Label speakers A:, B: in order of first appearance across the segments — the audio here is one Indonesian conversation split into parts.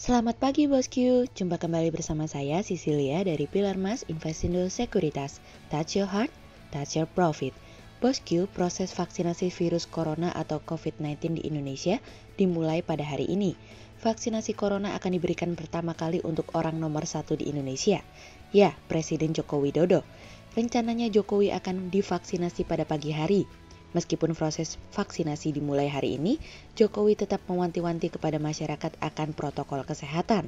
A: Selamat pagi bosku, jumpa kembali bersama saya Cecilia dari Pilar Mas Investindo Sekuritas. Touch your heart, touch your profit. Bosku, proses vaksinasi virus corona atau COVID-19 di Indonesia dimulai pada hari ini. Vaksinasi corona akan diberikan pertama kali untuk orang nomor 1 di Indonesia. Ya, Presiden Joko Widodo. Rencananya Jokowi akan divaksinasi pada pagi hari. Meskipun proses vaksinasi dimulai hari ini, Jokowi tetap mewanti-wanti kepada masyarakat akan protokol kesehatan.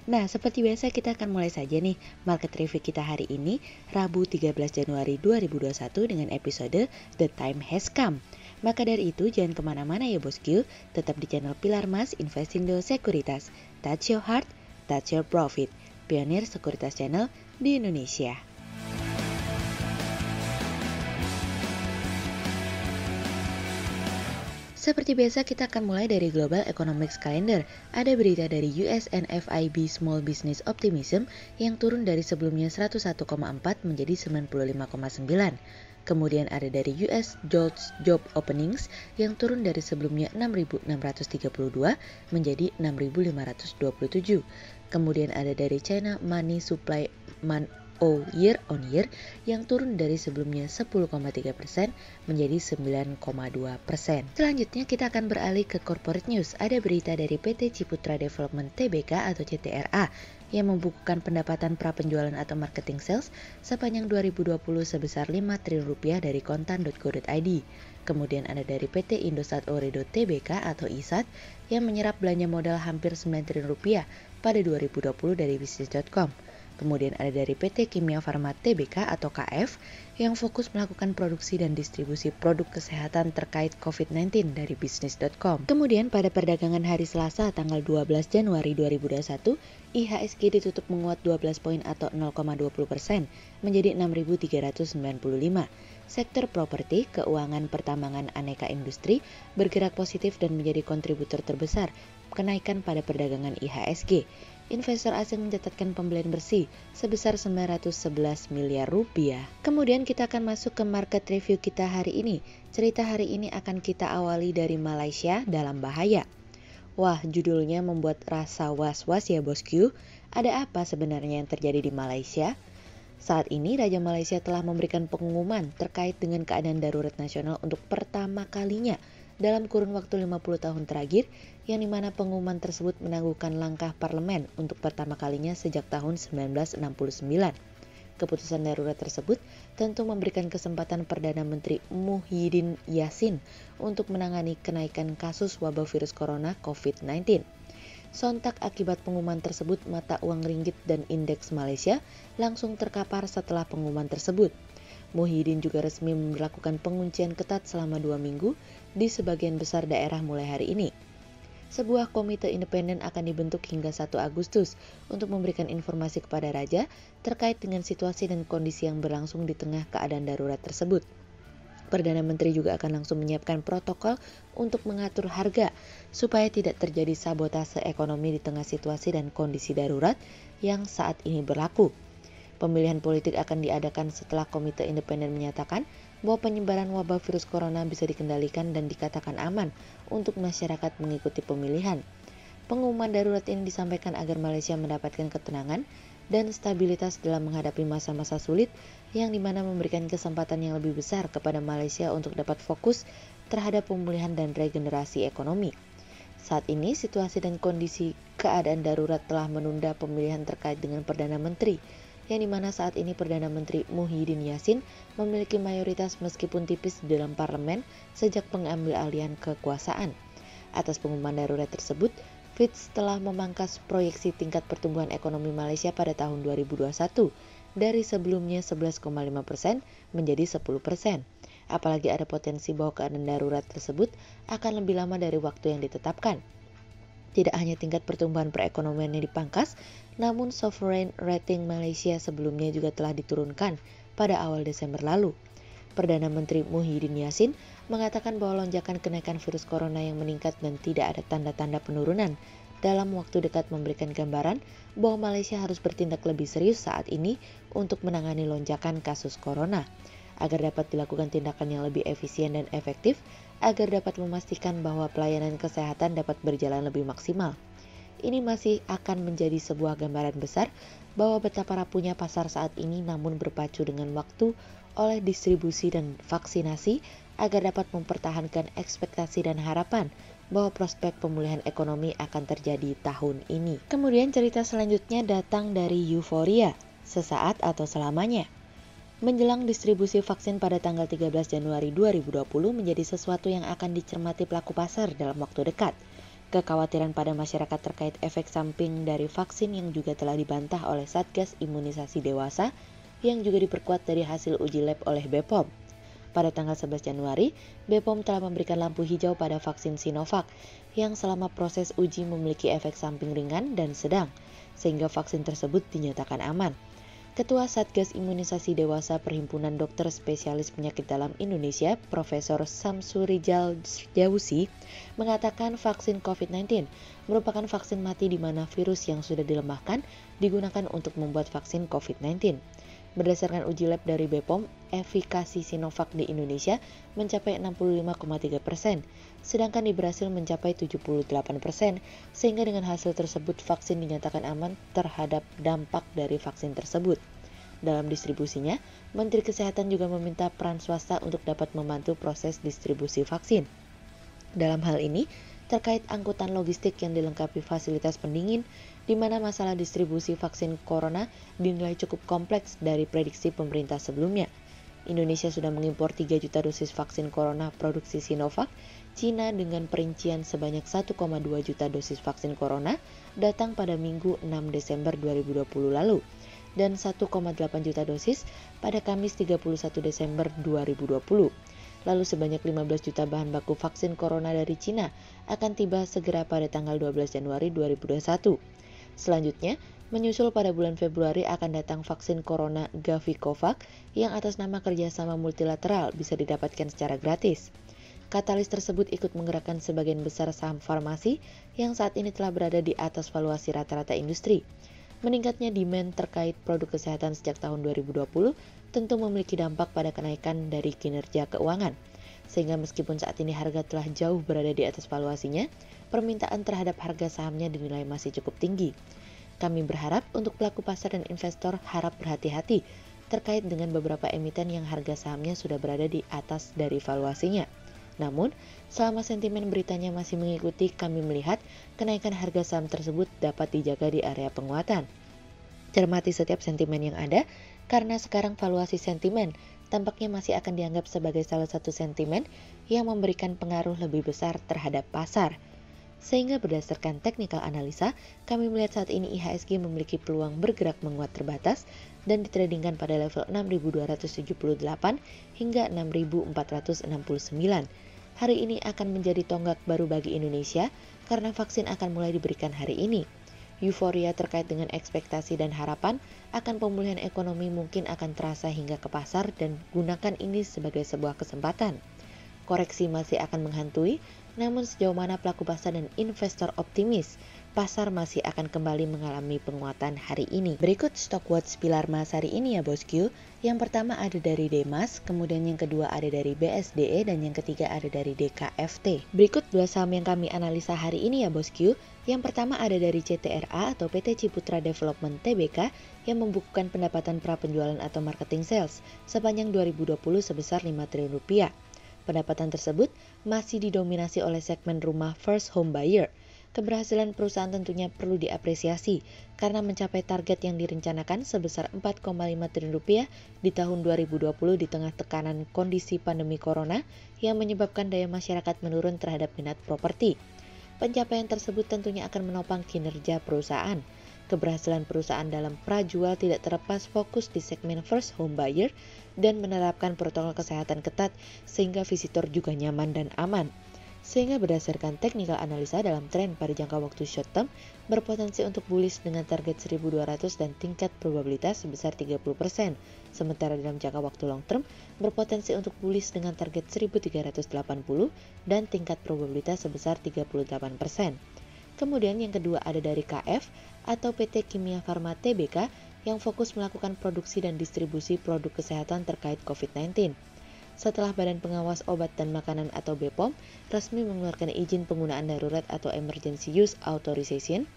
A: Nah, seperti biasa kita akan mulai saja nih market review kita hari ini, Rabu 13 Januari 2021 dengan episode The Time Has Come. Maka dari itu jangan kemana-mana ya bosku, tetap di channel Pilar Mas Investindo Sekuritas. Touch your heart, touch your profit. Pionir Sekuritas Channel di Indonesia. Seperti biasa kita akan mulai dari Global Economics Calendar. Ada berita dari US NFIB Small Business Optimism yang turun dari sebelumnya 101,4 menjadi 95,9. Kemudian ada dari US Job Openings yang turun dari sebelumnya 6.632 menjadi 6.527. Kemudian ada dari China Money Supply year on year yang turun dari sebelumnya 10,3% menjadi 9,2%. Selanjutnya kita akan beralih ke corporate news. Ada berita dari PT Ciputra Development Tbk atau CTRA yang membukukan pendapatan prapenjualan atau marketing sales sepanjang 2020 sebesar 5 triliun rupiah dari kontan.co.id. Kemudian ada dari PT Indosat Ooredoo Tbk atau ISAT yang menyerap belanja modal hampir 9 triliun rupiah pada 2020 dari bisnis.com. Kemudian ada dari PT Kimia Farma Tbk atau KF yang fokus melakukan produksi dan distribusi produk kesehatan terkait COVID-19 dari bisnis.com. Kemudian pada perdagangan hari Selasa tanggal 12 Januari 2021, IHSG ditutup menguat 12 poin atau 0,20% menjadi 6.395. Sektor properti, keuangan, pertambangan, aneka industri bergerak positif dan menjadi kontributor terbesar kenaikan pada perdagangan IHSG. Investor asing mencatatkan pembelian bersih sebesar 911 miliar rupiah. Kemudian kita akan masuk ke market review kita hari ini. Cerita hari ini akan kita awali dari Malaysia dalam bahaya. Wah, judulnya membuat rasa was-was ya bosku. Ada apa sebenarnya yang terjadi di Malaysia? Saat ini Raja Malaysia telah memberikan pengumuman terkait dengan keadaan darurat nasional untuk pertama kalinya dalam kurun waktu 50 tahun terakhir, yang dimana pengumuman tersebut menangguhkan langkah parlemen untuk pertama kalinya sejak tahun 1969. Keputusan darurat tersebut tentu memberikan kesempatan Perdana Menteri Muhyiddin Yassin untuk menangani kenaikan kasus wabah virus corona COVID-19. Sontak akibat pengumuman tersebut, mata uang ringgit dan indeks Malaysia langsung terkapar setelah pengumuman tersebut. Muhyiddin juga resmi melakukan penguncian ketat selama 2 minggu di sebagian besar daerah mulai hari ini. Sebuah komite independen akan dibentuk hingga 1 Agustus untuk memberikan informasi kepada Raja terkait dengan situasi dan kondisi yang berlangsung di tengah keadaan darurat tersebut. Perdana Menteri juga akan langsung menyiapkan protokol untuk mengatur harga supaya tidak terjadi sabotase ekonomi di tengah situasi dan kondisi darurat yang saat ini berlaku. Pemilihan politik akan diadakan setelah komite independen menyatakan bahwa penyebaran wabah virus corona bisa dikendalikan dan dikatakan aman untuk masyarakat mengikuti pemilihan. Pengumuman darurat ini disampaikan agar Malaysia mendapatkan ketenangan dan stabilitas dalam menghadapi masa-masa sulit yang dimana memberikan kesempatan yang lebih besar kepada Malaysia untuk dapat fokus terhadap pemulihan dan regenerasi ekonomi. Saat ini situasi dan kondisi keadaan darurat telah menunda pemilihan terkait dengan Perdana Menteri, yang dimana saat ini Perdana Menteri Muhyiddin Yassin memiliki mayoritas meskipun tipis di dalam parlemen sejak pengambil alihan kekuasaan. Atas pengumuman darurat tersebut, Fitch telah memangkas proyeksi tingkat pertumbuhan ekonomi Malaysia pada tahun 2021 dari sebelumnya 11,5% menjadi 10%. Apalagi ada potensi bahwa keadaan darurat tersebut akan lebih lama dari waktu yang ditetapkan. Tidak hanya tingkat pertumbuhan perekonomian yang dipangkas, namun sovereign rating Malaysia sebelumnya juga telah diturunkan pada awal Desember lalu. Perdana Menteri Muhyiddin Yassin mengatakan bahwa lonjakan kenaikan virus corona yang meningkat dan tidak ada tanda-tanda penurunan dalam waktu dekat memberikan gambaran bahwa Malaysia harus bertindak lebih serius saat ini untuk menangani lonjakan kasus corona. Agar dapat dilakukan tindakan yang lebih efisien dan efektif, agar dapat memastikan bahwa pelayanan kesehatan dapat berjalan lebih maksimal. ini masih akan menjadi sebuah gambaran besar bahwa betapa rapuhnya pasar saat ini, namun berpacu dengan waktu oleh distribusi dan vaksinasi agar dapat mempertahankan ekspektasi dan harapan bahwa prospek pemulihan ekonomi akan terjadi tahun ini. Kemudian cerita selanjutnya datang dari euforia, sesaat atau selamanya. Menjelang distribusi vaksin pada tanggal 13 Januari 2020 menjadi sesuatu yang akan dicermati pelaku pasar dalam waktu dekat. Kekhawatiran pada masyarakat terkait efek samping dari vaksin yang juga telah dibantah oleh Satgas Imunisasi Dewasa yang juga diperkuat dari hasil uji lab oleh BPOM. Pada tanggal 11 Januari, BPOM telah memberikan lampu hijau pada vaksin Sinovac yang selama proses uji memiliki efek samping ringan dan sedang, sehingga vaksin tersebut dinyatakan aman. Ketua Satgas Imunisasi Dewasa Perhimpunan Dokter Spesialis Penyakit Dalam Indonesia, Profesor Samsurijal Jausi, mengatakan vaksin COVID-19 merupakan vaksin mati di mana virus yang sudah dilemahkan digunakan untuk membuat vaksin COVID-19. Berdasarkan uji lab dari BPOM, efikasi Sinovac di Indonesia mencapai 65,3%, sedangkan di Brasil mencapai 78%, sehingga dengan hasil tersebut vaksin dinyatakan aman terhadap dampak dari vaksin tersebut. Dalam distribusinya, Menteri Kesehatan juga meminta peran swasta untuk dapat membantu proses distribusi vaksin. Dalam hal ini, terkait angkutan logistik yang dilengkapi fasilitas pendingin, di mana masalah distribusi vaksin corona dinilai cukup kompleks dari prediksi pemerintah sebelumnya. Indonesia sudah mengimpor 3 juta dosis vaksin corona produksi Sinovac, Cina dengan perincian sebanyak 1,2 juta dosis vaksin corona datang pada Minggu 6 Desember 2020 lalu, dan 1,8 juta dosis pada Kamis 31 Desember 2020. Lalu sebanyak 15 juta bahan baku vaksin corona dari Cina akan tiba segera pada tanggal 12 Januari 2021. Selanjutnya, menyusul pada bulan Februari akan datang vaksin corona Gavi-Covax yang atas nama kerjasama multilateral bisa didapatkan secara gratis. Katalis tersebut ikut menggerakkan sebagian besar saham farmasi yang saat ini telah berada di atas valuasi rata-rata industri. Meningkatnya demand terkait produk kesehatan sejak tahun 2020 tentu memiliki dampak pada kenaikan dari kinerja keuangan. Sehingga meskipun saat ini harga telah jauh berada di atas valuasinya, permintaan terhadap harga sahamnya dinilai masih cukup tinggi. Kami berharap untuk pelaku pasar dan investor harap berhati-hati terkait dengan beberapa emiten yang harga sahamnya sudah berada di atas dari valuasinya. Namun, selama sentimen beritanya masih mengikuti, kami melihat kenaikan harga saham tersebut dapat dijaga di area penguatan. Cermati setiap sentimen yang ada, karena sekarang valuasi sentimen tampaknya masih akan dianggap sebagai salah satu sentimen yang memberikan pengaruh lebih besar terhadap pasar. Sehingga berdasarkan technical analisa, kami melihat saat ini IHSG memiliki peluang bergerak menguat terbatas dan ditradingkan pada level 6.278 hingga 6.469. Hari ini akan menjadi tonggak baru bagi Indonesia karena vaksin akan mulai diberikan hari ini. Euforia terkait dengan ekspektasi dan harapan akan pemulihan ekonomi mungkin akan terasa hingga ke pasar dan gunakan ini sebagai sebuah kesempatan. Koreksi masih akan menghantui, namun sejauh mana pelaku pasar dan investor optimis, pasar masih akan kembali mengalami penguatan hari ini. Berikut stock watch pilar emas hari ini ya bosku. Yang pertama ada dari Demas, kemudian yang kedua ada dari BSDE, dan yang ketiga ada dari DKFT. Berikut dua saham yang kami analisa hari ini ya bosku. Yang pertama ada dari CTRA atau PT Ciputra Development Tbk yang membukukan pendapatan pra penjualan atau marketing sales sepanjang 2020 sebesar 5 triliun rupiah. Pendapatan tersebut masih didominasi oleh segmen rumah first home buyer. Keberhasilan perusahaan tentunya perlu diapresiasi karena mencapai target yang direncanakan sebesar 4,5 triliun rupiah di tahun 2020 di tengah tekanan kondisi pandemi corona yang menyebabkan daya masyarakat menurun terhadap minat properti. Pencapaian tersebut tentunya akan menopang kinerja perusahaan. Keberhasilan perusahaan dalam prajual tidak terlepas fokus di segmen first home buyer dan menerapkan protokol kesehatan ketat sehingga visitor juga nyaman dan aman. Sehingga berdasarkan technical analisa dalam tren pada jangka waktu short term berpotensi untuk bullish dengan target 1200 dan tingkat probabilitas sebesar 30%. Sementara dalam jangka waktu long term berpotensi untuk bullish dengan target 1380 dan tingkat probabilitas sebesar 38%. Kemudian yang kedua ada dari KF atau PT Kimia Farma Tbk yang fokus melakukan produksi dan distribusi produk kesehatan terkait COVID-19. Setelah Badan Pengawas Obat dan Makanan atau BPOM resmi mengeluarkan izin penggunaan darurat atau Emergency Use Authorization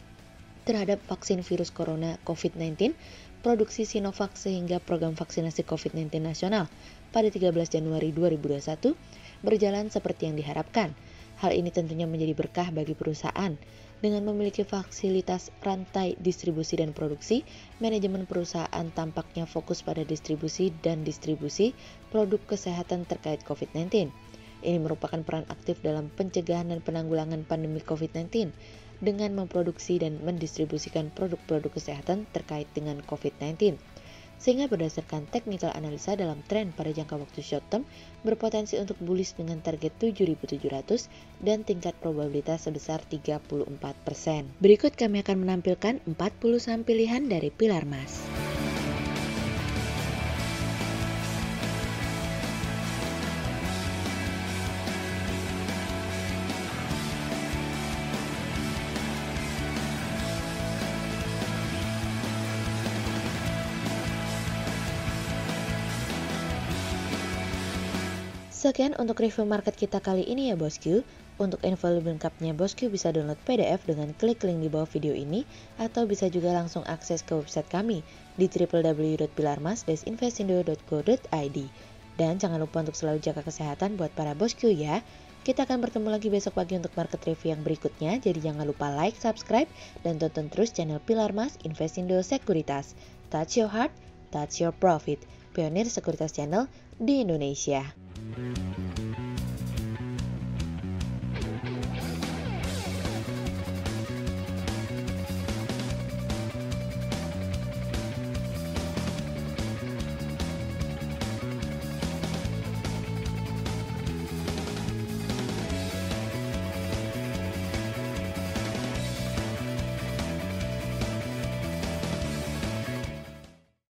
A: terhadap vaksin virus corona COVID-19, produksi Sinovac sehingga program vaksinasi COVID-19 nasional pada 13 Januari 2021 berjalan seperti yang diharapkan. Hal ini tentunya menjadi berkah bagi perusahaan. Dengan memiliki fasilitas rantai distribusi dan produksi, manajemen perusahaan tampaknya fokus pada distribusi produk kesehatan terkait COVID-19. Ini merupakan peran aktif dalam pencegahan dan penanggulangan pandemi COVID-19 dengan memproduksi dan mendistribusikan produk-produk kesehatan terkait dengan COVID-19. Sehingga berdasarkan technical analisa dalam tren pada jangka waktu short term berpotensi untuk bullish dengan target 7.700 dan tingkat probabilitas sebesar 34%. Berikut kami akan menampilkan 40 saham pilihan dari Pilar Mas. Sekian untuk review market kita kali ini ya bosku. Untuk info lebih lengkapnya bosku bisa download PDF dengan klik link di bawah video ini atau bisa juga langsung akses ke website kami di www.pilarmas-investindo.co.id. Dan jangan lupa untuk selalu jaga kesehatan buat para bosku ya. Kita akan bertemu lagi besok pagi untuk market review yang berikutnya. Jadi jangan lupa like, subscribe, dan tonton terus channel Pilar Mas Investindo Sekuritas. Touch your heart, touch your profit. Pionir Sekuritas Channel di Indonesia.